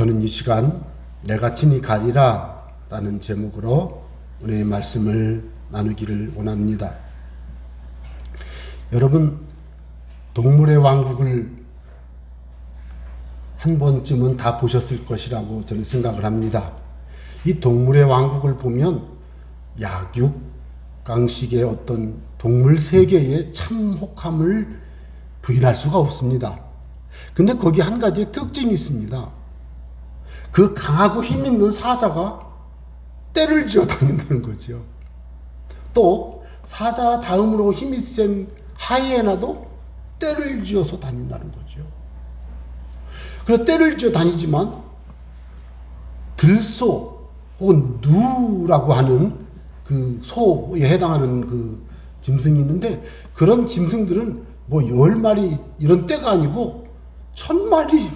저는 이 시간 내가 친히 가리라 라는 제목으로 오늘의 말씀을 나누기를 원합니다. 여러분, 동물의 왕국을 한 번쯤은 다 보셨을 것이라고 저는 생각을 합니다. 이 동물의 왕국을 보면 약육강식의 어떤 동물 세계의 참혹함을 부인할 수가 없습니다. 근데 거기 한 가지 특징이 있습니다. 그 강하고 힘 있는 사자가 떼를 지어 다닌다는 거죠. 또 사자 다음으로 힘이 센 하이에나도 떼를 지어서 다닌다는 거죠. 그래서 떼를 지어 다니지만 들소 혹은 누라고 하는 그 소에 해당하는 그 짐승이 있는데, 그런 짐승들은 뭐 10마리 이런 떼가 아니고 1000마리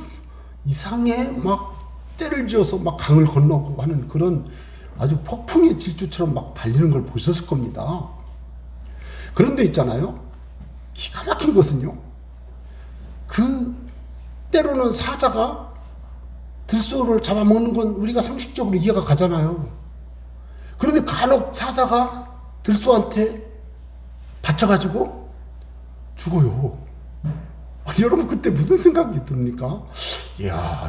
이상의 막 떼를 지어서 막 강을 건너고 하는 그런 아주 폭풍의 질주처럼 막 달리는 걸 보셨을 겁니다. 그런데 있잖아요, 기가 막힌 것은요, 그 때로는 사자가 들소를 잡아먹는 건 우리가 상식적으로 이해가 가잖아요. 그런데 간혹 사자가 들소한테 다쳐가지고 죽어요. 여러분, 그때 무슨 생각이 듭니까? 이야,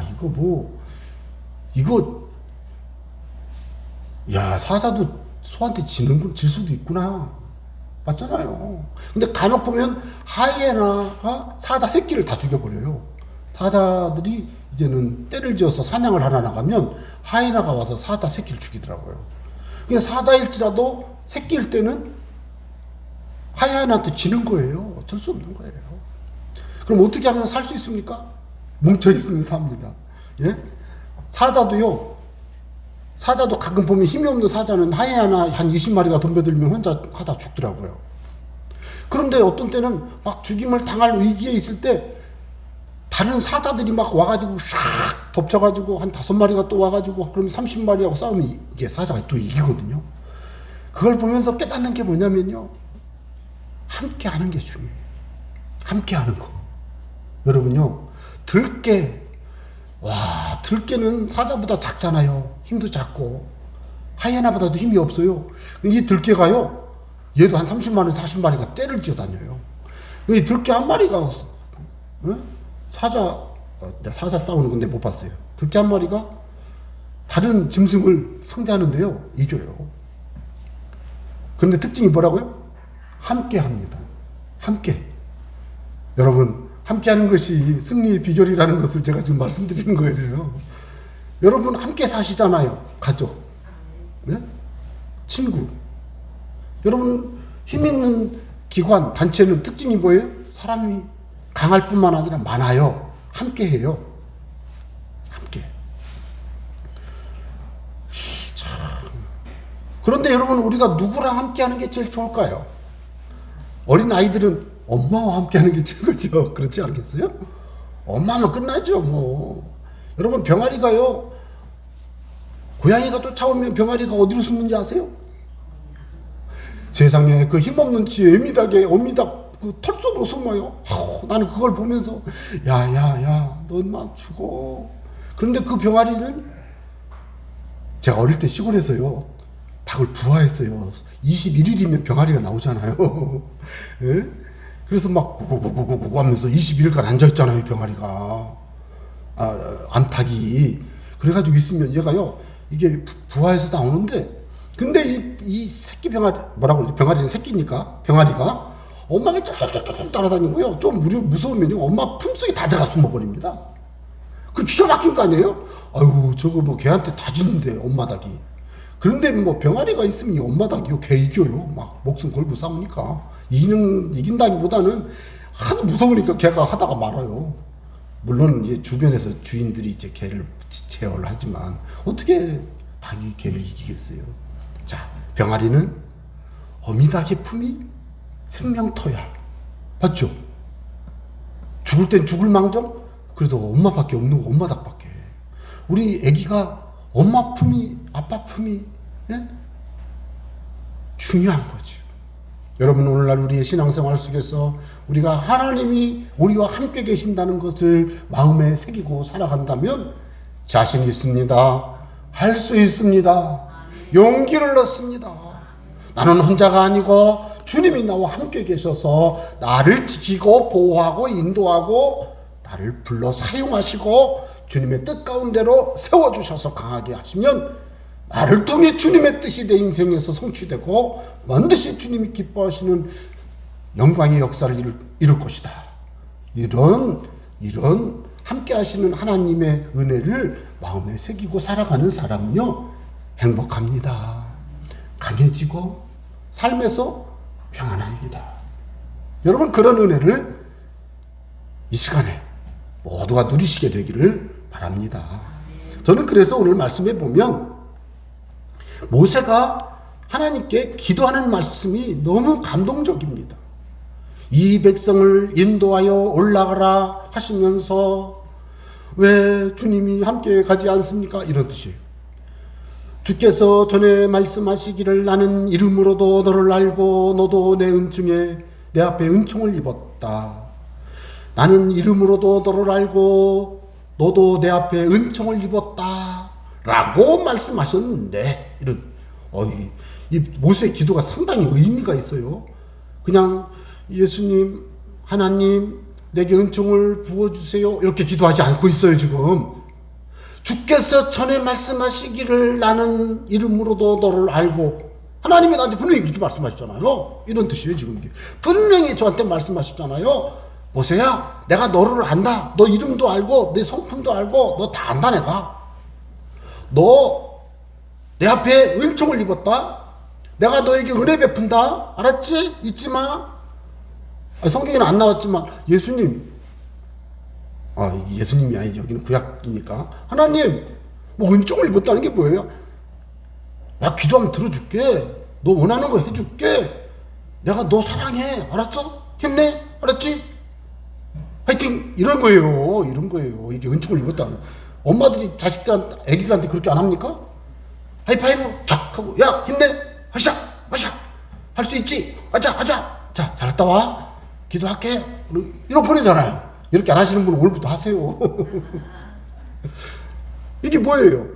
사자도 소한테 질 수도 있구나. 맞잖아요. 근데 간혹 보면 하이에나가 사자 새끼를 다 죽여버려요. 사자들이 이제는 떼를 지어서 사냥을 하러 나가면 하이에나가 와서 사자 새끼를 죽이더라고요. 그냥 사자일지라도 새끼일 때는 하이에나한테 지는 거예요. 어쩔 수 없는 거예요. 그럼 어떻게 하면 살 수 있습니까? 뭉쳐있으면 삽니다. 예? 사자도 가끔 보면 힘이 없는 사자는 하이에나 한 20마리가 덤벼들면 혼자 하다 죽더라고요. 그런데 어떤 때는 막 죽임을 당할 위기에 있을 때 다른 사자들이 막 와가지고 샥 덮쳐가지고 한 5마리가 또 와가지고 그럼 30마리하고 싸우면 이게 사자가 또 이기거든요. 그걸 보면서 깨닫는 게 뭐냐면요, 함께 하는 게 중요해요. 함께 하는 거. 여러분요, 들깨는 사자보다 작잖아요. 힘도 작고 하이에나보다도 힘이 없어요. 이 들깨가요, 얘도 한 30마리 40마리가 떼를 지어 다녀요. 이 들깨 한 마리가 사자 싸우는 건데 못 봤어요. 들깨 한 마리가 다른 짐승을 상대하는데요, 이겨요. 그런데 특징이 뭐라고요? 함께 합니다. 함께. 여러분, 함께 하는 것이 승리의 비결이라는 것을 제가 지금 말씀드리는 거예요. 여러분, 함께 사시잖아요. 가족, 네? 친구. 여러분, 힘 있는 기관, 단체는 특징이 뭐예요? 사람이 강할 뿐만 아니라 많아요. 함께 해요. 함께. 참. 그런데 여러분, 우리가 누구랑 함께 하는 게 제일 좋을까요? 어린 아이들은 엄마와 함께 하는 게 최고죠. 그렇지 않겠어요? 엄마면 끝나죠, 뭐. 여러분, 병아리가요, 고양이가 쫓아오면 병아리가 어디로 숨는지 아세요? 세상에, 그 힘없는 지 애미닭에 그 털 속으로 숨어요. 나는 그걸 보면서 넌 막 죽어. 그런데 그 병아리는, 제가 어릴 때 시골에서요, 닭을 부화했어요. 21일이면 병아리가 나오잖아요. 예? 그래서 막 구구구구구구 하면서 21일간 앉아있잖아요, 병아리가. 암탉이. 그래가지고 있으면 얘가요, 이게 부화해서 나오는데, 근데 이 새끼 병아리는 새끼니까, 병아리가 엄마가 쫙쫙쫙쫙 따라다니고요. 좀 무서우면요, 엄마 품속에 다 들어가 숨어버립니다. 그 기가 막힌 거 아니에요? 아유, 저거 뭐 걔한테 다 지는데, 엄마 닭이. 그런데 뭐 병아리가 있으면 이 엄마 닭이요, 걔 이겨요. 막 목숨 걸고 싸우니까. 이긴다기보다는 하도 무서우니까 걔가 하다가 말아요. 물론 이제 주변에서 주인들이 이제 걔를 제어를 하지만 어떻게 닭이 걔를 이기겠어요? 자, 병아리는 어미닭의 품이 생명터야. 맞죠? 죽을 땐 죽을 망정? 그래도 엄마밖에 없는 거, 엄마 닭밖에. 우리 애기가 엄마 품이, 아빠 품이, 예? 중요한 거죠. 여러분, 오늘날 우리의 신앙생활 속에서 우리가 하나님이 우리와 함께 계신다는 것을 마음에 새기고 살아간다면 자신 있습니다. 할 수 있습니다. 용기를 얻습니다. 나는 혼자가 아니고 주님이 나와 함께 계셔서 나를 지키고 보호하고 인도하고 나를 불러 사용하시고 주님의 뜻 가운데로 세워주셔서 강하게 하시면 나를 통해 주님의 뜻이 내 인생에서 성취되고 반드시 주님이 기뻐하시는 영광의 역사를 이룰 것이다. 이런 함께 하시는 하나님의 은혜를 마음에 새기고 살아가는 사람은요, 행복합니다. 강해지고 삶에서 평안합니다. 여러분, 그런 은혜를 이 시간에 모두가 누리시게 되기를 바랍니다. 저는 그래서 오늘 말씀에 보면 모세가 하나님께 기도하는 말씀이 너무 감동적입니다. 이 백성을 인도하여 올라가라 하시면서 왜 주님이 함께 가지 않습니까? 이런 뜻이에요. 주께서 전에 말씀하시기를 나는 이름으로도 너를 알고 너도 내 은총에 내 앞에 은총을 입었다. 나는 이름으로도 너를 알고 너도 내 앞에 은총을 입었다. 라고 말씀하셨는데 이 모세의 기도가 상당히 의미가 있어요. 그냥 예수님, 하나님 내게 은총을 부어주세요 이렇게 기도하지 않고 있어요. 지금 주께서 전에 말씀하시기를 나는 이름으로도 너를 알고, 하나님이 나한테 분명히 그렇게 말씀하셨잖아요. 이런 뜻이에요. 지금 이게 분명히 저한테 말씀하셨잖아요. 모세야, 내가 너를 안다. 너 이름도 알고 내 성품도 알고 너 다 안다. 내가 너 내 앞에 은총을 입었다. 내가 너에게 은혜 베푼다. 알았지? 잊지 마. 성경에는 안 나왔지만 예수님이 아니죠. 여기는 구약이니까. 하나님, 뭐 은총을 입었다는 게 뭐예요? 나 기도하면 들어줄게. 너 원하는 거 해줄게. 내가 너 사랑해. 알았어? 힘내. 알았지? 화이팅! 이런 거예요. 이게 은총을 입었다. 엄마들이 애기들한테 그렇게 안 합니까? 하이파이브 쫙 하고, 야 힘내. 하샤 할 수 있지. 하자. 자, 잘 갔다 와. 기도할게. 이렇게 보내잖아요. 이렇게 안 하시는 분은 오늘부터 하세요. 이게 뭐예요?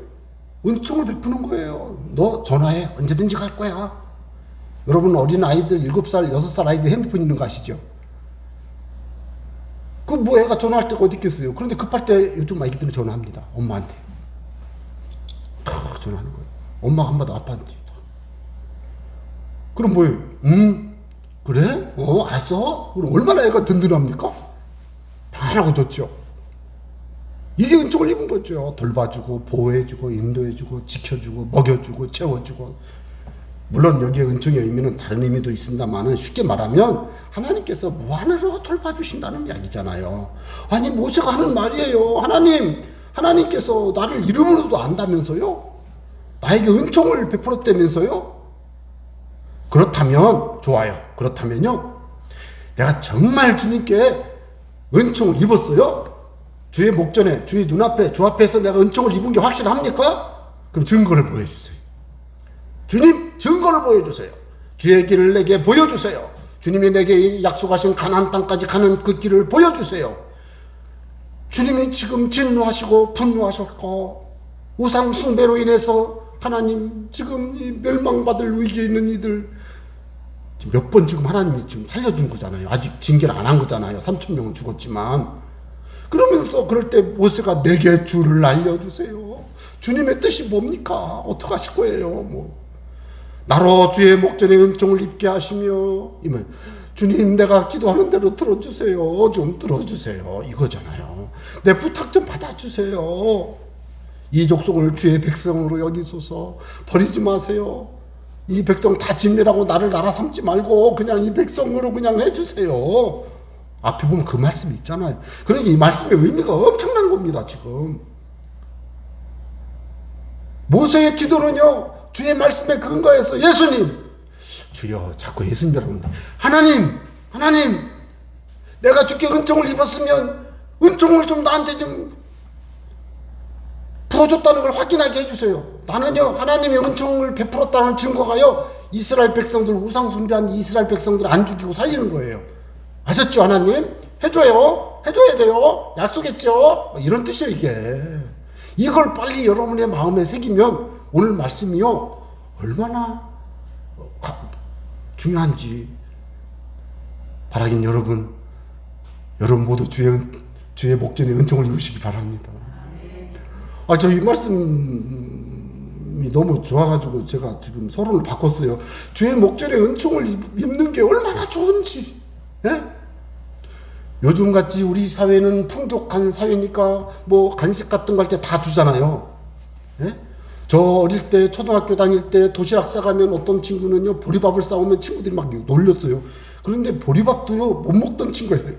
은총을 베푸는 거예요. 너 전화해. 언제든지 갈 거야. 여러분, 어린 아이들 7살, 6살 아이들 핸드폰 있는 거 아시죠? 애가 전화할 때가 어디 있겠어요. 그런데 급할 때 요즘 아이들은 전화합니다. 엄마한테. 전화하는 거예요. 엄마가 한마디 아빠한테. 그럼 뭐예요? 그래? 알았어? 그럼 얼마나 애가 든든합니까? 편하고 좋죠. 이게 은총을 입은 거죠. 돌봐주고 보호해주고 인도해주고 지켜주고 먹여주고 채워주고. 물론 여기에 은총의 의미는 다른 의미도 있습니다만 쉽게 말하면 하나님께서 무한으로 돌봐주신다는 이야기잖아요. 아니, 모세가 하는 말이에요. 하나님께서 나를 이름으로도 안다면서요? 나에게 은총을 베풀었다면서요? 그렇다면 좋아요. 그렇다면요, 내가 정말 주님께 은총을 입었어요? 주의 목전에, 주의 눈앞에, 주 앞에서 내가 은총을 입은 게 확실합니까? 그럼 증거를 보여주세요. 주님, 증거를 보여주세요. 주의 길을 내게 보여주세요. 주님이 내게 약속하신 가나안 땅까지 가는 그 길을 보여주세요. 주님이 지금 진노하시고 분노하셨고 우상 숭배로 인해서 하나님 지금 이 멸망받을 위기에 있는 이들 몇 번 지금 하나님이 지금 살려준 거잖아요. 아직 징계를 안 한 거잖아요. 3,000명은 죽었지만. 그러면서 그럴 때 모세가 내게 주를 알려주세요. 주님의 뜻이 뭡니까? 어떻게 하실 거예요? 나로 주의 목전에 은총을 입게 하시며, 주님, 내가 기도하는 대로 들어주세요. 좀 들어주세요. 이거잖아요. 내 부탁 좀 받아주세요. 이 족속을 주의 백성으로 여기소서. 버리지 마세요. 이 백성 다 진멸하고 나를 나라 삼지 말고 그냥 이 백성으로 그냥 해주세요. 앞에 보면 그 말씀이 있잖아요. 그러니까 이 말씀의 의미가 엄청난 겁니다. 지금 모세의 기도는요, 주의 말씀에 근거해서 예수님, 주여, 자꾸 예수님이라고 합니다. 하나님, 내가 주께 은총을 입었으면 은총을 좀 나한테 좀 부어줬다는 걸 확인하게 해주세요. 나는요, 하나님의 은총을 베풀었다는 증거가요, 이스라엘 백성들, 우상 숭배한 이스라엘 백성들을 안 죽이고 살리는 거예요. 아셨죠? 하나님? 해줘야 돼요. 약속했죠? 이런 뜻이에요. 이걸 빨리 여러분의 마음에 새기면 오늘 말씀이요 얼마나 중요한지 바라긴 여러분 모두 주의 목전에 은총을 입으시기 바랍니다. 저 이 말씀이 너무 좋아가지고 제가 지금 서론을 바꿨어요. 주의 목전에 은총을 입는 게 얼마나 좋은지. 예? 요즘같이 우리 사회는 풍족한 사회니까 뭐 간식 같은 거 할 때 다 주잖아요. 예? 저 어릴 때 초등학교 다닐 때 도시락 싸가면 어떤 친구는요 보리밥을 싸오면 친구들이 막 놀렸어요. 그런데 보리밥도요 못 먹던 친구가 있어요.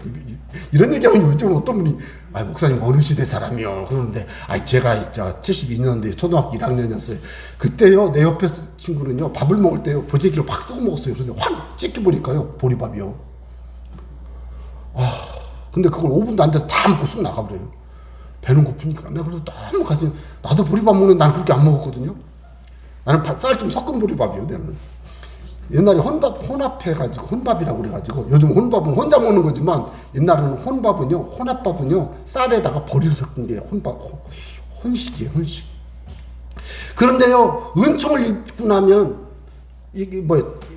이런 얘기하면 요즘 어떤 분이 목사님 어느 시대 사람이요 그러는데 제가 72년도에 초등학교 1학년이었어요. 그때요 내 옆에 친구는요 밥을 먹을 때요 보재기를 팍 쏘고 먹었어요. 그런데 확 찢겨보니까요 보리밥이요. 근데 그걸 5분도 안 돼서 다 먹고 쑥 나가버려요. 배는 고프니까. 내가 그래서 너무 가슴이, 나도 보리밥 먹는데 난 그렇게 안 먹었거든요. 나는 쌀 좀 섞은 보리밥이요, 나는. 옛날에 혼합해가지고, 혼밥이라고 그래가지고, 요즘 혼밥은 혼자 먹는 거지만, 옛날에는 혼합밥은요, 쌀에다가 보리를 섞은 게 혼식이에요, 혼식. 그런데요, 은총을 입고 나면, 이게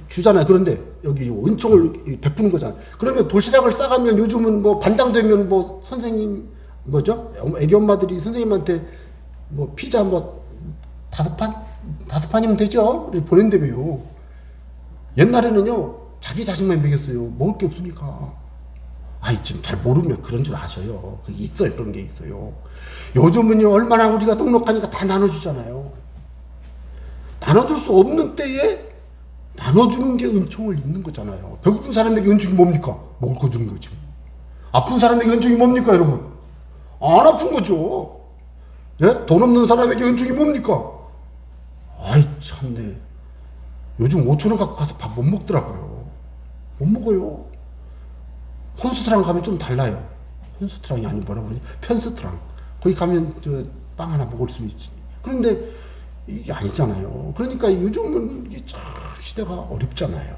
주잖아요. 그런데 여기 은총을 베푸는 거잖아요. 그러면 도시락을 싸가면 요즘은 반장되면 선생님, 애기 엄마들이 선생님한테 피자 5판이면 되죠? 보낸다며요. 옛날에는요, 자기 자식만 먹였어요. 먹을 게 없으니까. 지금 잘 모르면 그런 줄 아셔요. 그게 있어요. 그런 게 있어요. 요즘은요, 얼마나 우리가 넉넉하니까 다 나눠주잖아요. 나눠줄 수 없는 때에 나눠주는 게 은총을 입는 거잖아요. 배고픈 사람에게 은총이 뭡니까? 먹을 거 주는 거죠. 아픈 사람에게 은총이 뭡니까, 여러분? 안 아픈 거죠. 예? 돈 없는 사람에게 은총이 뭡니까? 참네. 요즘 5,000원 갖고 가서 밥 못 먹더라고요. 못 먹어요. 콘스트랑 가면 좀 달라요. 콘스트랑이 아니 뭐라고 그러지? 편스트랑. 거기 가면 빵 하나 먹을 수 있지. 그런데 이게 아니잖아요. 그러니까 요즘은 이게 참 시대가 어렵잖아요.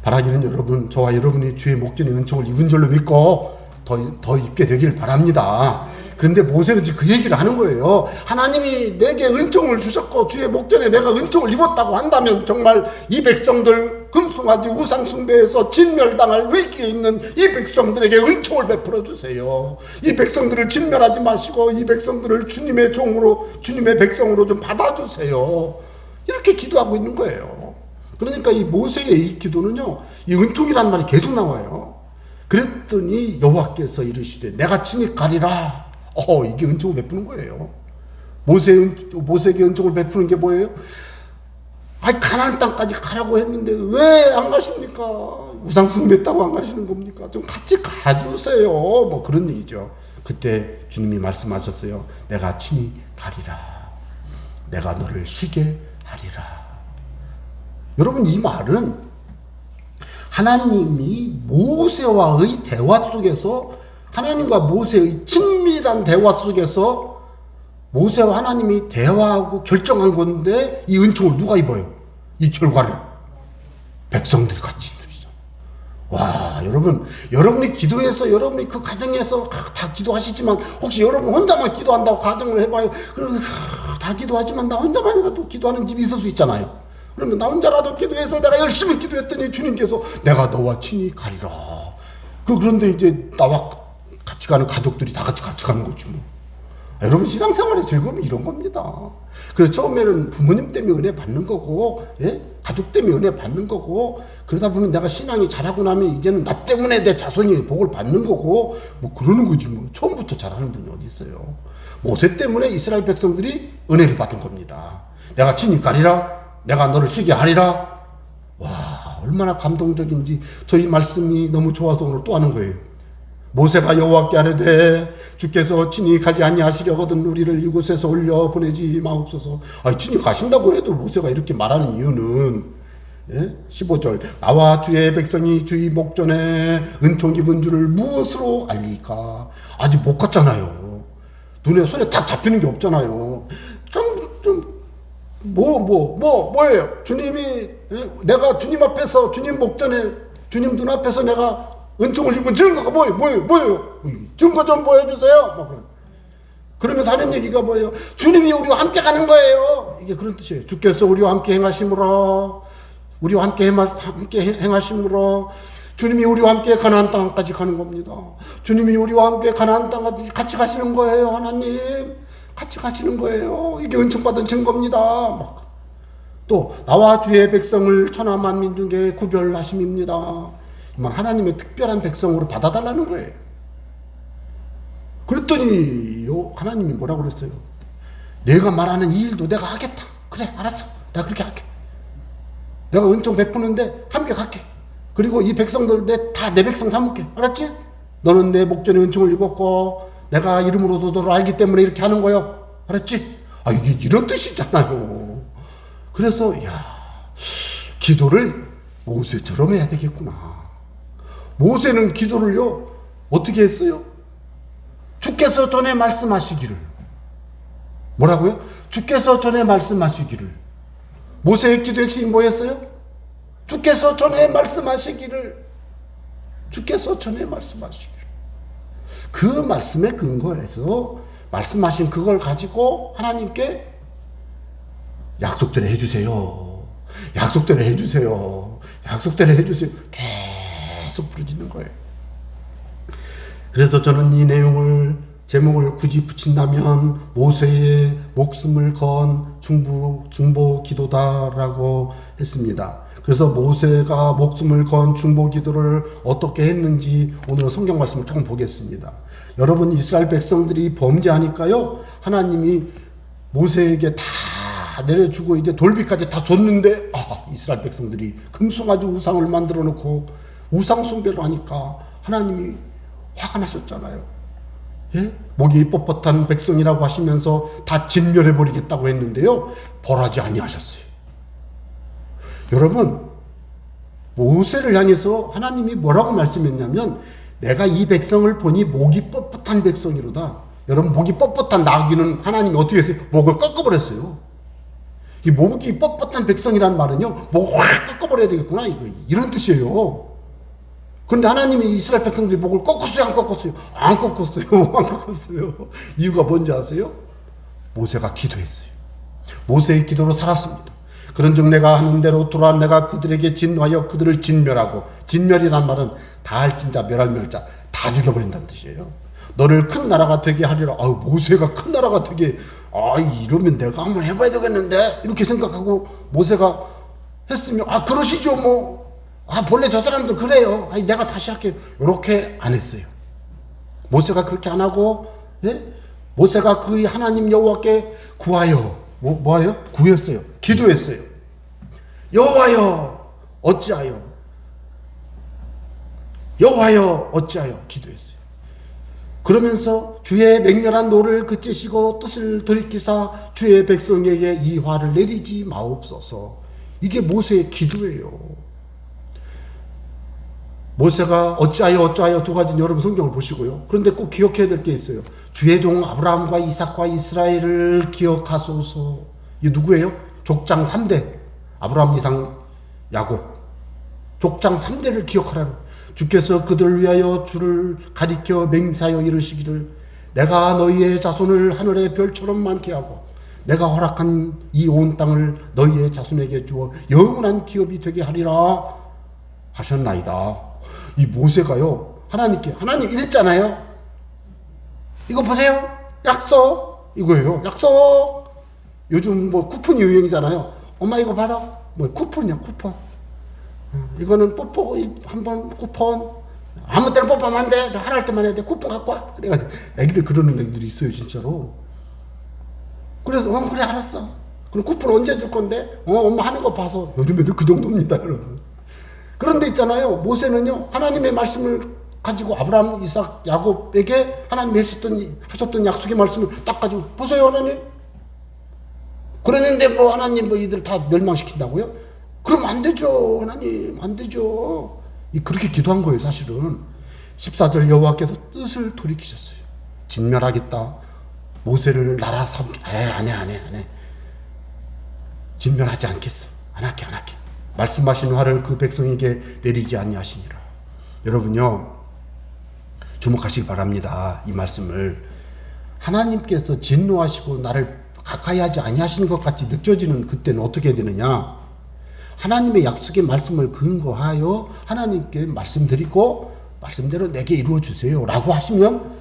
바라기는 여러분, 저와 여러분이 주의 목전에 은총을 입은 줄로 믿고 더 입게 되길 바랍니다. 그런데 모세는 지금 그 얘기를 하는 거예요. 하나님이 내게 은총을 주셨고 주의 목전에 내가 은총을 입었다고 한다면 정말 이 백성들 금송아지 우상숭배에서 진멸당할 위기에 있는 이 백성들에게 은총을 베풀어 주세요. 이 백성들을 진멸하지 마시고 이 백성들을 주님의 종으로, 주님의 백성으로 좀 받아주세요. 이렇게 기도하고 있는 거예요. 그러니까 이 모세의 이 기도는요, 이 은총이라는 말이 계속 나와요. 그랬더니 여호와께서 이르시되 내가 친히 가리라. 이게 은총을 베푸는 거예요. 모세에게 은총을 베푸는 게 뭐예요? 가나안 땅까지 가라고 했는데 왜 안 가십니까? 우상숭배했다고 안 가시는 겁니까? 좀 같이 가주세요. 그런 얘기죠. 그때 주님이 말씀하셨어요. 내가 친히 가리라. 내가 너를 쉬게 하리라. 여러분, 이 말은 하나님이 모세와의 대화 속에서, 하나님과 모세의 친밀한 대화 속에서 모세와 하나님이 대화하고 결정한 건데, 이 은총을 누가 입어요? 이 결과를 백성들이 같이 입으시죠. 와, 여러분이 기도해서, 여러분이 그 가정에서 다 기도하시지만, 혹시 여러분 혼자만 기도한다고 가정을 해봐요. 그럼 다 기도하지만 나 혼자만이라도 기도하는 집이 있을 수 있잖아요. 그러면 나 혼자라도 기도해서 내가 열심히 기도했더니 주님께서 내가 너와 친히 가리라. 그런데 이제 나와 같이 가는 가족들이 다 같이 가는 거지 뭐. 여러분, 신앙생활의 즐거움이 이런 겁니다. 그래서 처음에는 부모님 때문에 은혜 받는 거고, 예? 가족 때문에 은혜 받는 거고, 그러다 보면 내가 신앙이 잘하고 나면 이제는 나 때문에 내 자손이 복을 받는 거고, 그러는 거지 뭐. 처음부터 잘하는 분이 어디 있어요. 모세 때문에 이스라엘 백성들이 은혜를 받은 겁니다. 내가 친히 가리라. 내가 너를 쉬게 하리라. 와, 얼마나 감동적인지. 저희 말씀이 너무 좋아서 오늘 또 하는 거예요. 모세가 여호와께 아뢰되 주께서 친히 가지 아니하시려거든 우리를 이곳에서 올려 보내지 마옵소서. 친히 가신다고 해도 모세가 이렇게 말하는 이유는, 예? 15절 나와 주의 백성이 주의 목전에 은총 입은 줄을 무엇으로 알리까? 아직 못 갔잖아요. 눈에 손에 딱 잡히는 게 없잖아요. 뭐예요? 주님이, 예? 내가 주님 앞에서, 주님 목전에, 주님 눈앞에서 내가 은총을 입은 증거가 뭐예요? 증거 좀 보여주세요. 그러면서 하는 얘기가 뭐예요? 주님이 우리와 함께 가는 거예요. 이게 그런 뜻이에요. 주께서 우리와 함께 행하심으로, 우리와 함께 행하심으로 주님이 우리와 함께 가나안 땅까지 가는 겁니다. 주님이 우리와 함께 가나안 땅까지 같이 가시는 거예요. 하나님 같이 가시는 거예요. 이게 은총받은 증거입니다. 또 나와 주의 백성을 천하 만민 중에 구별하심입니다. 하나님의 특별한 백성으로 받아달라는 거예요. 그랬더니 하나님이 뭐라고 그랬어요? 내가 말하는 이 일도 내가 하겠다. 그래, 알았어. 내가 그렇게 할게. 내가 은총 베푸는데 함께 갈게. 그리고 이 백성들 다 내 백성 삼을게. 알았지? 너는 내 목전에 은총을 입었고 내가 이름으로도 너를 알기 때문에 이렇게 하는 거요. 알았지? 이게 이런 뜻이잖아요. 그래서 기도를 모세처럼 해야 되겠구나. 모세는 기도를요 어떻게 했어요? 주께서 전에 말씀하시기를. 뭐라고요? 주께서 전에 말씀하시기를. 모세의 기도 핵심이 뭐였어요? 주께서 전에 말씀하시기를. 주께서 전에 말씀하시기를. 그 말씀에 근거해서 말씀하신 그걸 가지고 하나님께 약속대로 해주세요. 약속대로 해주세요. 약속대로 해주세요. 계속 부르짖는 거예요. 그래서 저는 이 내용을 제목을 굳이 붙인다면 모세의 목숨을 건 중보 기도다라고 했습니다. 그래서 모세가 목숨을 건 중보 기도를 어떻게 했는지 오늘은 성경 말씀을 조금 보겠습니다. 여러분, 이스라엘 백성들이 범죄하니까요 하나님이 모세에게 다 내려주고 이제 돌비까지 다 줬는데 이스라엘 백성들이 금송아지 우상을 만들어 놓고 우상 숭배를 하니까 하나님이 화가 나셨잖아요. 예? 목이 뻣뻣한 백성이라고 하시면서 다 진멸해 버리겠다고 했는데요 벌하지 아니하셨어요. 여러분, 모세를 향해서 하나님이 뭐라고 말씀했냐면 내가 이 백성을 보니 목이 뻣뻣한 백성이로다. 여러분, 목이 뻣뻣한 나귀는 하나님이 어떻게 했어요? 목을 꺾어버렸어요. 이 목이 뻣뻣한 백성이라는 말은요 목을 확 꺾어버려야 되겠구나 이런 뜻이에요. 그런데 하나님이 이스라엘 백성들이 목을 꺾었어요? 안 꺾었어요? 안 꺾었어요. 안 꺾었어요. 이유가 뭔지 아세요? 모세가 기도했어요. 모세의 기도로 살았습니다. 그런즉 내가 하는 대로 돌아 내가 그들에게 진노하여 그들을 진멸하고, 진멸이란 말은 다할진 자 멸할 멸자 다 죽여버린다는 뜻이에요. 너를 큰 나라가 되게 하리라. 모세가 큰 나라가 되게 이러면 내가 한번 해봐야 되겠는데 이렇게 생각하고 모세가 했으면 그러시죠 뭐. 본래 저 사람들 그래요. 내가 다시 할게요. 이렇게 안 했어요. 모세가 그렇게 안 하고, 예? 모세가 그 하나님 여호와께 구하여, 뭐하여? 구했어요. 기도했어요. 여호와여, 어찌하여? 여호와여, 어찌하여? 기도했어요. 그러면서 주의 맹렬한 노를 그치시고 뜻을 돌이키사 주의 백성에게 이 화를 내리지 마옵소서. 이게 모세의 기도예요. 모세가 어찌하여 두 가지는 여러분 성경을 보시고요. 그런데 꼭 기억해야 될 게 있어요. 주의 종 아브라함과 이삭과 이스라엘을 기억하소서. 이게 누구예요? 족장 3대. 아브라함, 이삭, 야곱. 족장 3대를 기억하라는. 주께서 그들을 위하여 주를 가리켜 맹세하여 이르시기를 내가 너희의 자손을 하늘의 별처럼 많게 하고 내가 허락한 이 온 땅을 너희의 자손에게 주어 영원한 기업이 되게 하리라 하셨나이다. 이 모세가요 하나님께, 하나님 이랬잖아요. 이거 보세요. 약속 이거예요. 약속. 요즘 뭐 쿠폰이 유행이잖아요. 엄마 이거 받아. 뭐 쿠폰이야, 쿠폰. 이거는 뽀뽀 한번 쿠폰. 아무 때나 뽀뽀하면 안 돼. 하라 할 때만 해야 돼. 쿠폰 갖고 와. 그래가지고 애기들 그러는 애기들이 있어요, 진짜로. 그래서 그래 알았어. 그럼 쿠폰 언제 줄 건데? 엄마 하는 거 봐서. 요즘 애들 그 정도입니다, 여러분. 그런데 있잖아요. 모세는요 하나님의 말씀을 가지고 아브라함, 이삭, 야곱에게 하나님이 하셨던 약속의 말씀을 딱 가지고 보세요, 하나님. 그랬는데 뭐 하나님 뭐 이들 다 멸망시킨다고요? 그럼 안 되죠, 하나님. 안 되죠. 그렇게 기도한 거예요, 사실은. 14절 여호와께서 뜻을 돌이키셨어요. 진멸하겠다. 모세를 나라 안 해. 진멸하지 않겠어. 안 할게. 말씀하신 화를 그 백성에게 내리지 아니하시니라. 여러분요, 주목하시기 바랍니다. 이 말씀을. 하나님께서 진노하시고 나를 가까이 하지 아니하시는 것 같이 느껴지는 그때는 어떻게 되느냐? 하나님의 약속의 말씀을 근거하여 하나님께 말씀드리고 말씀대로 내게 이루어 주세요 라고 하시면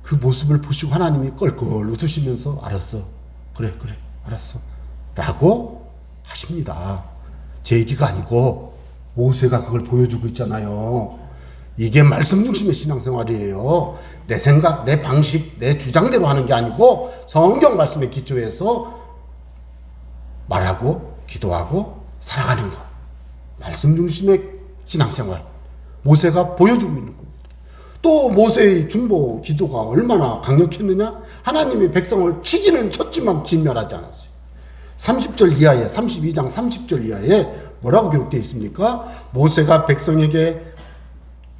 그 모습을 보시고 하나님이 껄껄 웃으시면서 알았어, 그래 알았어 라고 하십니다. 제 얘기가 아니고 모세가 그걸 보여주고 있잖아요. 이게 말씀 중심의 신앙생활이에요. 내 생각, 내 방식, 내 주장대로 하는 게 아니고 성경 말씀에 기초해서 말하고 기도하고 살아가는 것. 말씀 중심의 신앙생활. 모세가 보여주고 있는 겁니다. 또 모세의 중보 기도가 얼마나 강력했느냐? 하나님의 백성을 치기는 쳤지만 진멸하지 않았어요. 30절 이하에, 32장 30절 이하에 뭐라고 기록되어 있습니까? 모세가 백성에게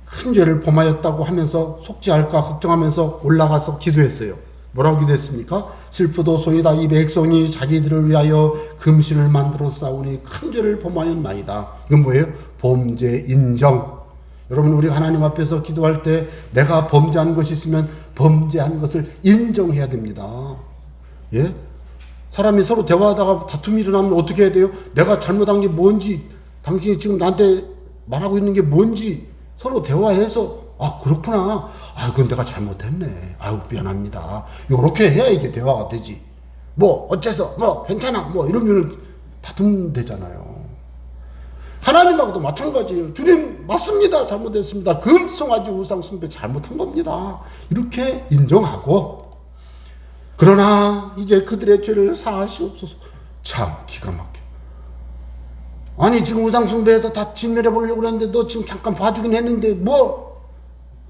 큰 죄를 범하였다고 하면서 속죄할까 걱정하면서 올라가서 기도했어요. 뭐라고 기도했습니까? 슬프도소이다. 이 백성이 자기들을 위하여 금신을 만들어 싸우니 큰 죄를 범하였나이다. 이건 뭐예요? 범죄 인정. 여러분, 우리 하나님 앞에서 기도할 때 내가 범죄한 것이 있으면 범죄한 것을 인정해야 됩니다. 예? 사람이 서로 대화하다가 다툼이 일어나면 어떻게 해야 돼요? 내가 잘못한 게 뭔지, 당신이 지금 나한테 말하고 있는 게 뭔지 서로 대화해서, 아, 그렇구나. 아, 그건 내가 잘못했네. 아유, 미안합니다. 요렇게 해야 이게 대화가 되지. 뭐, 어째서, 뭐, 괜찮아. 뭐, 이러면 다툼 되잖아요. 하나님하고도 마찬가지예요. 주님, 맞습니다. 잘못했습니다. 금송아지 우상 숭배 잘못한 겁니다. 이렇게 인정하고, 그러나 이제 그들의 죄를 사하시옵소서. 참 기가 막혀. 아니, 지금 우상 숭배해서 다 진멸해 보려고 그랬는데 너 지금 잠깐 봐주긴 했는데 뭐,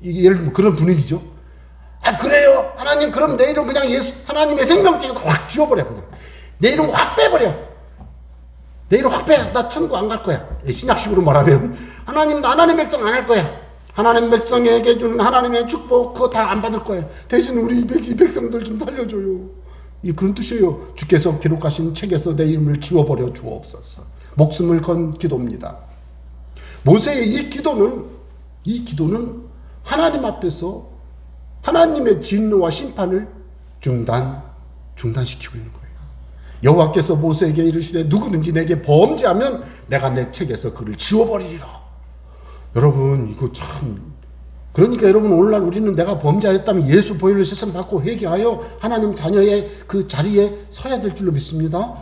이게 예를 들면 그런 분위기죠. 아, 그래요? 하나님, 그럼 내 이름 그냥 예수 하나님의 생명책에다 확 지워버려. 그냥 내 이름 확 빼버려. 내 이름 확 빼. 나 천국 안 갈 거야. 신약식으로 말하면 하나님, 나 하나님 백성 안 할 거야. 하나님 백성에게 주는 하나님의 축복 그거 다 안 받을 거야. 대신 우리 이 백성들 좀 살려줘요. 이 그런 뜻이에요. 주께서 기록하신 책에서 내 이름을 지워버려 주옵소서. 목숨을 건 기도입니다. 모세의 이 기도는 하나님 앞에서 하나님의 진노와 심판을 중단시키고 있는 거예요. 여호와께서 모세에게 이르시되 누구든지 내게 범죄하면 내가 내 책에서 그를 지워버리리라. 여러분, 이거 참, 그러니까 여러분, 오늘날 우리는 내가 범죄하였다면 예수 보혈로 씻음 받고 회개하여 하나님 자녀의 그 자리에 서야 될 줄로 믿습니다.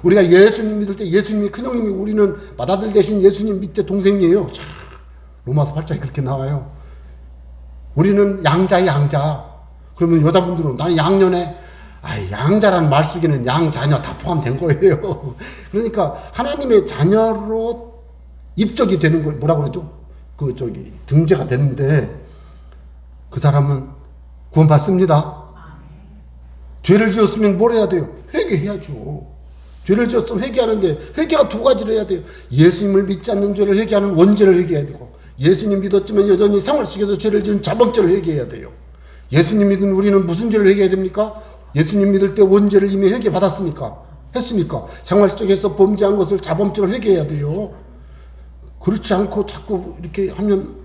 우리가 예수님 믿을 때 예수님이 큰형님이 우리는 맏아들 대신 예수님 밑에 동생이에요. 자, 로마서 8장에 그렇게 나와요. 우리는 양자. 그러면 여자분들은 나는 양녀네. 아, 양자라는 말 속에는 양자녀 다 포함된 거예요. 그러니까 하나님의 자녀로 입적이 되는 거예요. 뭐라고 그러죠? 등재가 되는데 그 사람은 구원받습니다. 죄를 지었으면 뭘 해야 돼요? 회개해야죠. 죄를 지었으면 회개하는데 회개가 두 가지를 해야 돼요. 예수님을 믿지 않는 죄를 회개하는 원죄를 회개해야 되고, 예수님 믿었지만 여전히 생활 속에서 죄를 지은 자범죄를 회개해야 돼요. 예수님 믿은 우리는 무슨 죄를 회개해야 됩니까? 예수님 믿을 때 원죄를 이미 회개받았습니까? 했습니까? 생활 속에서 범죄한 것을 자범죄를 회개해야 돼요. 그렇지 않고 자꾸 이렇게 하면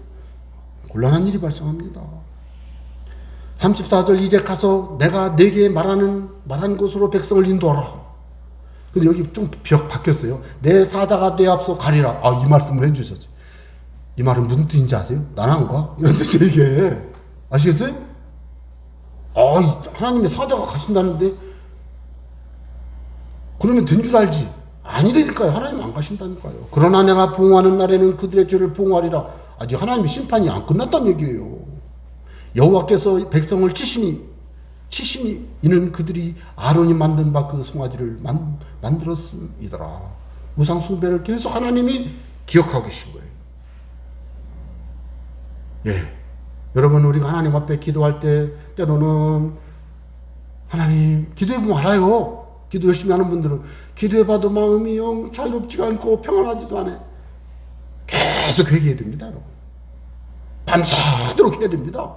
곤란한 일이 발생합니다. 34절 이제 가서 내가 네게 말한 곳으로 백성을 인도하라. 근데 여기 좀 바뀌었어요. 내 사자가 내 앞서 가리라. 아, 이 말씀을 해주셨어요. 이 말은 무슨 뜻인지 아세요? 나는 안 가? 이런 뜻이에요, 이게. 아시겠어요? 아, 하나님의 사자가 가신다는데 그러면 된 줄 알지. 아니라니까요. 하나님 안 가신다니까요. 그러나 내가 보응하는 날에는 그들의 죄를 보응하리라. 아직 하나님의 심판이 안 끝났다는 얘기예요. 여호와께서 백성을 치시니 이는 그들이 아론이 만든 바 그 송아지를 만들었음이더라. 우상 숭배를 계속 하나님이 기억하고 계신 거예요. 예, 여러분, 우리가 하나님 앞에 기도할 때 때로는 하나님 기도해보면 알아요. 기도 열심히 하는 분들은 기도해봐도 마음이 영 자유롭지가 않고 평안하지도 않아요. 계속 회개해야 됩니다, 여러분. 밤새도록 해야 됩니다.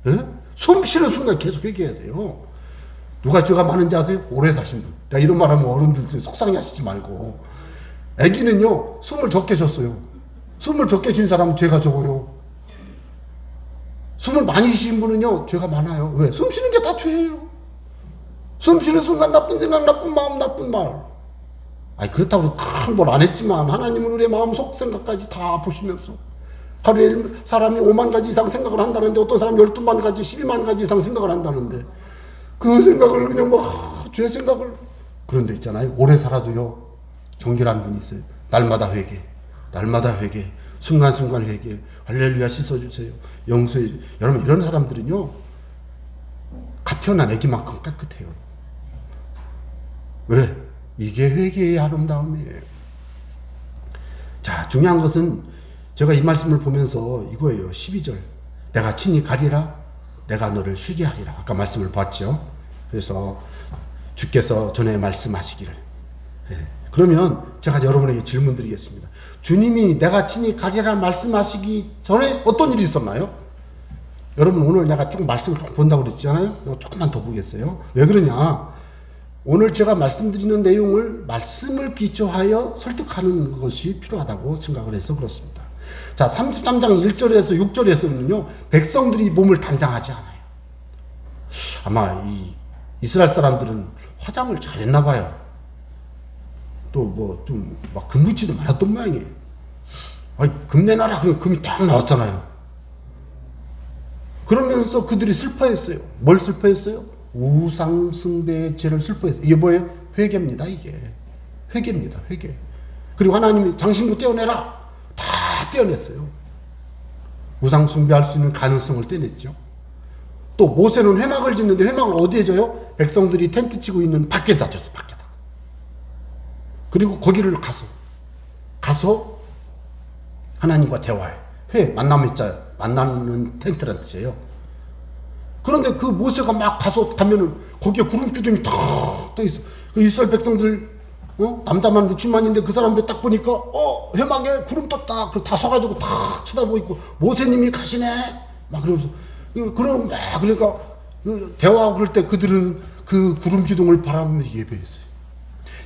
예? 숨 쉬는 순간 계속 회개해야 돼요. 누가 죄가 많은지 아세요? 오래 사신 분. 내가 이런 말하면 어른들 속상해 하시지 말고. 아기는요, 숨을 적게 쉬었어요. 숨을 적게 쉰 사람은 죄가 적어요. 숨을 많이 쉬신 분은요, 죄가 많아요. 왜? 숨 쉬는 게 다 죄예요. 숨 쉬는 순간 나쁜 생각, 나쁜 마음, 나쁜 말. 아니, 그렇다고 큰 뭘 안 했지만, 하나님은 우리의 마음 속 생각까지 다 보시면서, 하루에 사람이 5만 가지 이상 생각을 한다는데, 어떤 사람이 12만 가지, 12만 가지 이상 생각을 한다는데, 그 생각을 그냥 죄 생각을. 그런데 있잖아요. 오래 살아도요, 정결한 분이 있어요. 날마다 회개, 날마다 회개, 순간순간 회개, 할렐루야 씻어주세요. 용서해. 여러분, 이런 사람들은요, 갓 태어난 애기만큼 깨끗해요. 왜? 이게 회개의 아름다움이에요. 자, 중요한 것은 제가 이 말씀을 보면서 이거예요. 12절. 내가 친히 가리라, 내가 너를 쉬게 하리라. 아까 말씀을 봤죠. 그래서 주께서 전에 말씀하시기를. 네. 그러면 제가 여러분에게 질문 드리겠습니다. 주님이 내가 친히 가리라 말씀하시기 전에 어떤 일이 있었나요? 여러분, 오늘 내가 조금 말씀을 조금 본다고 그랬잖아요. 이거 조금만 더 보겠어요. 왜 그러냐? 오늘 제가 말씀드리는 내용을 말씀을 기초하여 설득하는 것이 필요하다고 생각을 해서 그렇습니다. 자, 33장 1절에서 6절에서는요, 백성들이 몸을 단장하지 않아요. 아마 이 이스라엘 사람들은 화장을 잘했나 봐요. 또 뭐 좀 막 금붙이도 많았던 모양이에요. 아니, 금 내놔라 그러면 금이 딱 나왔잖아요. 그러면서 그들이 슬퍼했어요. 뭘 슬퍼했어요? 우상 숭배의 죄를 슬퍼했어요. 이게 뭐예요? 회개입니다. 이게 회개입니다. 회개. 그리고 하나님이 장신구 떼어내라, 다 떼어냈어요. 우상 숭배할 수 있는 가능성을 떼냈죠. 또 모세는 회막을 짓는데 회막을 어디에 져요? 백성들이 텐트 치고 있는 밖에다 졌어. 밖에다. 그리고 거기를 가서 하나님과 대화해. 만나는 텐트란 뜻이에요. 그런데 그 모세가 막 가면은 거기에 구름 기둥이 탁 떠 있어. 그 이스라엘 백성들, 남자만 60만인데 그 사람들 딱 보니까, 회막에 구름 떴다. 그래서 다 서가지고 탁 쳐다보고 있고, 모세님이 가시네? 막 그러면서. 그러니까, 대화하고 그럴 때 그들은 그 구름 기둥을 바라보면서 예배했어요.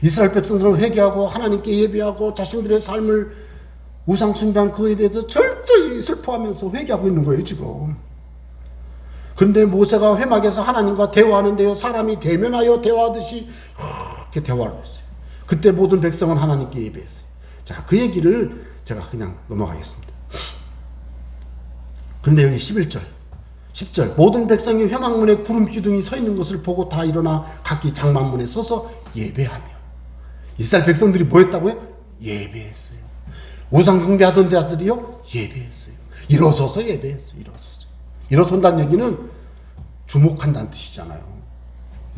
이스라엘 백성들은 회개하고 하나님께 예배하고 자신들의 삶을 우상숭배한 그에 대해서 철저히 슬퍼하면서 회개하고 있는 거예요, 지금. 그런데 모세가 회막에서 하나님과 대화하는데요, 사람이 대면하여 대화하듯이 이렇게 대화를 했어요. 그때 모든 백성은 하나님께 예배했어요. 자, 그 얘기를 제가 그냥 넘어가겠습니다. 그런데 여기 10절 모든 백성이 회막문에 구름 기둥이 서 있는 것을 보고 다 일어나 각기 장막문에 서서 예배하며. 이스라엘 백성들이 뭐 했다고요? 예배했어요. 우상 숭배하던 자들이요, 예배했어요. 일어서서 예배했어요. 일어선다는 얘기는 주목한다는 뜻이잖아요.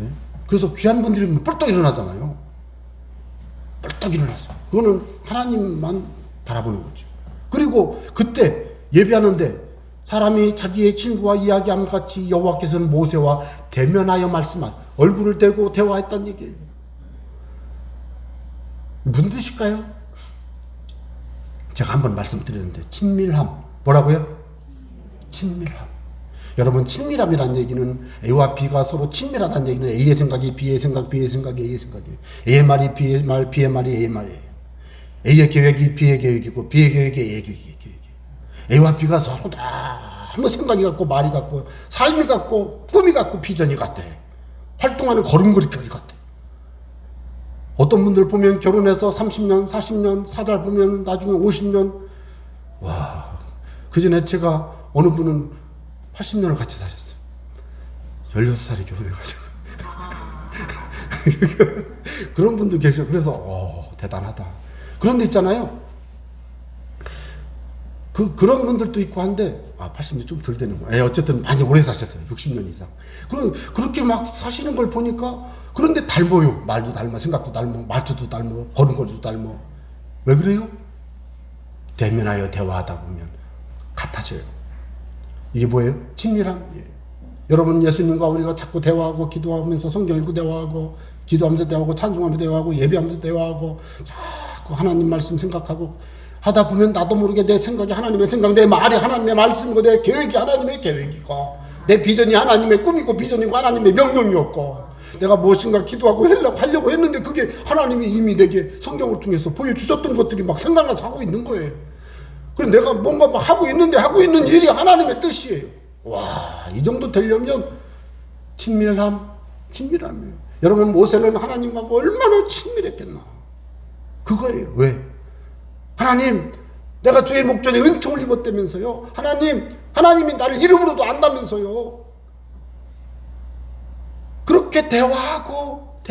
예? 그래서 귀한 분들이 뻘떡 일어나잖아요. 뻘떡 일어나서. 그거는 하나님만 바라보는 거죠. 그리고 그때 예배하는데 사람이 자기의 친구와 이야기함 같이 여호와께서는 모세와 대면하여 말씀한, 얼굴을 대고 대화했다는 얘기예요. 무슨 뜻일까요? 제가 한번 말씀드렸는데, 친밀함. 뭐라고요? 친밀함. 여러분, 친밀함이란 얘기는 A와 B가 서로 친밀하다는 얘기는 A의 생각이 B의 생각, B의 생각이 A의 생각이에요. A의 말이 B의 말, B의 말이 A의 말이에요. A의 계획이 B의 계획이고 B의 계획이 A의 계획이에요. A와 B가 서로 너무 생각이 같고 말이 같고 삶이 같고 꿈이 같고 비전이 같아. 활동하는 걸음걸이까지 같아. 어떤 분들 보면 결혼해서 30년, 40년 사다 보면 나중에 50년. 와, 그 전에 제가 어느 분은 80년을 같이 사셨어요. 16살에 결혼해가지고. 그런 분도 계셔. 그래서, 대단하다. 그런데 있잖아요. 그런 분들도 있고 한데, 80년 좀 덜 되는 거예요. 어쨌든 많이 오래 사셨어요. 60년 이상. 그렇게 막 사시는 걸 보니까, 그런데 닮아요. 말도 닮아, 생각도 닮아, 말투도 닮아, 걸음걸이도 닮아. 왜 그래요? 대면하여 대화하다 보면 같아져요. 이게 뭐예요? 친밀함이에요. 여러분, 예수님과 우리가 자꾸 대화하고 기도하면서 성경 읽고 대화하고 기도하면서 대화하고 찬송하면서 대화하고 예배하면서 대화하고 자꾸 하나님 말씀 생각하고 하다 보면 나도 모르게 내 생각이 하나님의 생각, 내 말이 하나님의 말씀이고 내 계획이 하나님의 계획이고 내 비전이 하나님의 꿈이고 비전이고 하나님의 명령이었고 내가 무엇인가 기도하고 하려고 했는데 그게 하나님이 이미 내게 성경을 통해서 보여주셨던 것들이 막 생각나서 하고 있는 거예요. 그래서 내가 뭔가 막 하고 있는데 하고 있는 일이 하나님의 뜻이에요. 와, 이 정도 되려면 친밀함이에요. 여러분, 모세는 하나님과 얼마나 친밀했겠나. 그거예요. 왜? 하나님, 내가 주의 목전에 은총을 입었다면서요. 하나님이 나를 이름으로도 안다면서요. 그렇게 대화하고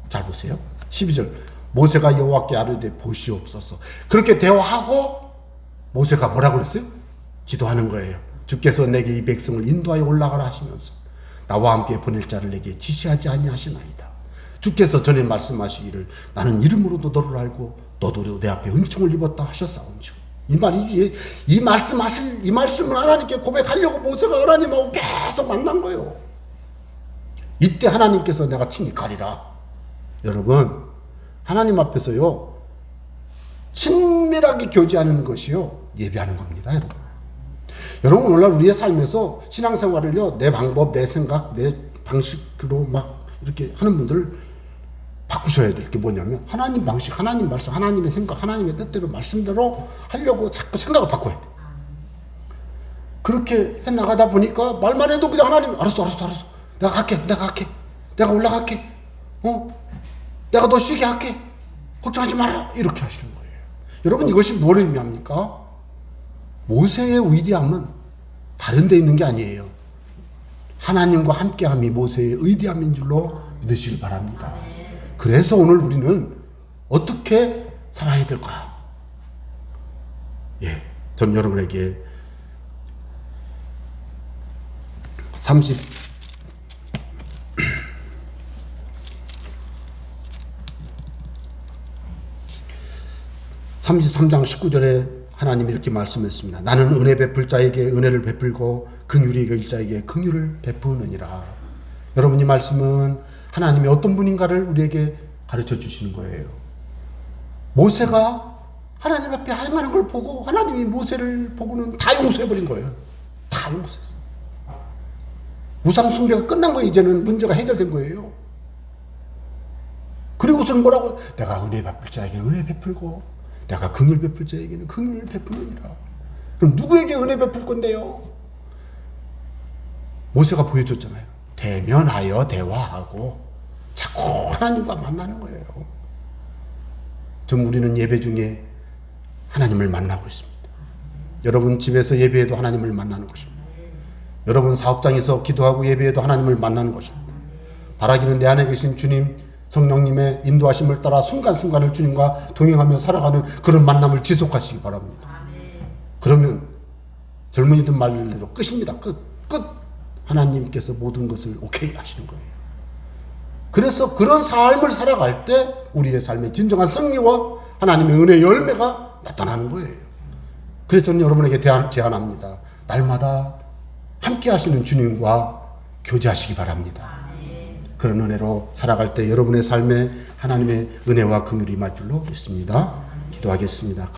잘 보세요. 12절 모세가 여호와께 아뢰되 보시옵소서. 그렇게 대화하고 모세가 뭐라고 그랬어요? 기도하는 거예요. 주께서 내게 이 백성을 인도하여 올라가라 하시면서 나와 함께 보낼 자를 내게 지시하지 아니하시나이다. 주께서 전에 말씀하시기를 나는 이름으로도 너를 알고 너도 내 앞에 은총을 입었다 하셨사온즉. 이 말씀을 하나님께 고백하려고 모세가 하나님하고 계속 만난 거예요. 이때 하나님께서 내가 친히 가리라. 여러분, 하나님 앞에서요, 친밀하게 교제하는 것이요, 예배하는 겁니다, 여러분. 여러분, 오늘날 우리의 삶에서 신앙생활을요, 내 방법, 내 생각, 내 방식으로 막 이렇게 하는 분들 바꾸셔야 될 게 뭐냐면, 하나님 방식, 하나님 말씀, 하나님의 생각, 하나님의 뜻대로 말씀대로 하려고 자꾸 생각을 바꿔야 돼. 그렇게 해 나가다 보니까 말만 해도 그냥 하나님, 알았어. 내가 갈게. 내가 올라갈게. 내가 너 쉬게 할게. 걱정하지 마라. 이렇게 하시는 거예요. 여러분, 이것이 뭘 의미합니까? 모세의 위대함은 다른 데 있는 게 아니에요. 하나님과 함께함이 모세의 위대함인 줄로 믿으시길 바랍니다. 그래서 오늘 우리는 어떻게 살아야 될까? 전 여러분에게 33장 19절에 하나님이 이렇게 말씀했습니다. 나는 은혜 베풀 자에게 은혜를 베풀고 긍휼히 여길 자에게 긍휼을 베푸느니라. 여러분, 이 말씀은 하나님이 어떤 분인가를 우리에게 가르쳐 주시는 거예요. 모세가 하나님 앞에 할 만한 걸 보고 하나님이 모세를 보고는 다 용서해버린 거예요. 다 용서했어요. 우상 숭배가 끝난 거예요. 이제는 문제가 해결된 거예요. 그리고서는 뭐라고? 내가 은혜 베풀 자에게 은혜 베풀고 내가 긍휼 베풀 자에게는 긍휼을 베푸느니라. 그럼 누구에게 은혜 베풀 건데요? 모세가 보여줬잖아요. 대면하여 대화하고 자꾸 하나님과 만나는 거예요. 좀 우리는 예배 중에 하나님을 만나고 있습니다. 여러분 집에서 예배해도 하나님을 만나는 것입니다. 여러분 사업장에서 기도하고 예배해도 하나님을 만나는 것입니다. 바라기는 내 안에 계신 주님 성령님의 인도하심을 따라 순간순간을 주님과 동행하며 살아가는 그런 만남을 지속하시기 바랍니다. 그러면 젊은이들 말대로 끝입니다. 끝. 하나님께서 모든 것을 오케이 하시는 거예요. 그래서 그런 삶을 살아갈 때 우리의 삶의 진정한 승리와 하나님의 은혜의 열매가 나타나는 거예요. 그래서 저는 여러분에게 제안합니다. 날마다 함께 하시는 주님과 교제하시기 바랍니다. 그런 은혜로 살아갈 때 여러분의 삶에 하나님의 은혜와 긍휼이 임할 줄로 믿습니다. 기도하겠습니다.